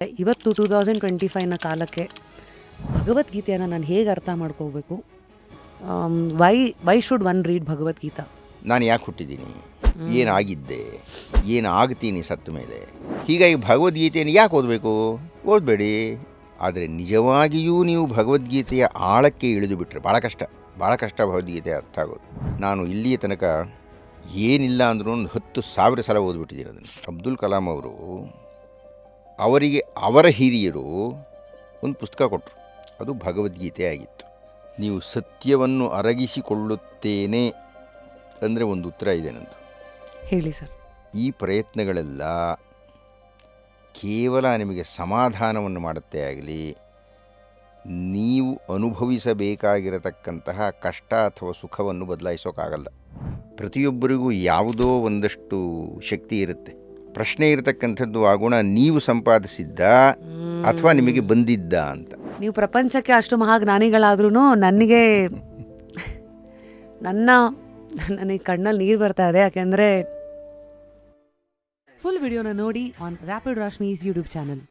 ಇವತ್ತು 2025ನ ಕಾಲಕ್ಕೆ ಭಗವದ್ಗೀತೆಯನ್ನು ನಾನು ಹೇಗೆ ಅರ್ಥ ಮಾಡ್ಕೋಬೇಕು? Why should one read Bhagavad Gita? ನಾನು ಯಾಕೆ ಹುಟ್ಟಿದ್ದೀನಿ, ಏನಾಗಿದ್ದೆ, ಏನು ಆಗ್ತೀನಿ ಸತ್ತ ಮೇಲೆ, ಹೀಗಾಗಿ ಭಗವದ್ಗೀತೆಯನ್ನು ಯಾಕೆ ಓದಬೇಕು? ಓದಬೇಡಿ. ಆದರೆ ನಿಜವಾಗಿಯೂ ನೀವು ಭಗವದ್ಗೀತೆಯ ಆಳಕ್ಕೆ ಇಳಿದು ಬಿಟ್ಟರೆ ಭಾಳ ಕಷ್ಟ ಭಗವದ್ಗೀತೆ ಅರ್ಥ ಆಗೋದು. ನಾನು ಇಲ್ಲಿಯ ತನಕ ಏನಿಲ್ಲ ಅಂದ್ರೂ ಒಂದು 10,000 ಸಲ ಓದ್ಬಿಟ್ಟಿದ್ದೀನಿ ಅದನ್ನು. ಅಬ್ದುಲ್ ಕಲಾಂ ಅವರು ಅವರಿಗೆ ಅವರ ಹಿರಿಯರು ಒಂದು ಪುಸ್ತಕ ಕೊಟ್ಟರು, ಅದು ಭಗವದ್ಗೀತೆ ಆಗಿತ್ತು. ನೀವು ಸತ್ಯವನ್ನು ಅರಗಿಸಿಕೊಳ್ಳುತ್ತೇನೆ ಅಂದರೆ ಒಂದು ಉತ್ತರ ಇದೆ ನಂದು. ಹೇಳಿ ಸರ್. ಈ ಪ್ರಯತ್ನಗಳೆಲ್ಲ ಕೇವಲ ನಿಮಗೆ ಸಮಾಧಾನವನ್ನು ಮಾಡುತ್ತೆ ಆಗಲಿ, ನೀವು ಅನುಭವಿಸಬೇಕಾಗಿರತಕ್ಕಂತಹ ಕಷ್ಟ ಅಥವಾ ಸುಖವನ್ನು ಬದಲಾಯಿಸೋಕ್ಕಾಗಲ್ಲ. ಪ್ರತಿಯೊಬ್ಬರಿಗೂ ಯಾವುದೋ ಒಂದಷ್ಟು ಶಕ್ತಿ ಇರುತ್ತೆ. ಪ್ರಶ್ನೆ ಇರತಕ್ಕಂಥದ್ದು ಆ ಗುಣ ನೀವು ಸಂಪಾದಿಸಿದ್ದ ಅಥವಾ ನಿಮಗೆ ಬಂದಿದ್ದ ಅಂತ. ನೀವು ಪ್ರಪಂಚಕ್ಕೆ ಅಷ್ಟು ಮಹಾಜ್ಞಾನಿಗಳಾದ್ರೂ ನನಗೆ ಕಣ್ಣಲ್ಲಿ ನೀರು ಬರ್ತಾ ಇದೆ. ಯಾಕೆಂದರೆ ಫುಲ್ ವಿಡಿಯೋನ ನೋಡಿ ಆನ್ ರ್ಯಾಪಿಡ್ ರಾಶ್ಮೀಸ್ ಯೂಟ್ಯೂಬ್ ಚಾನಲ್.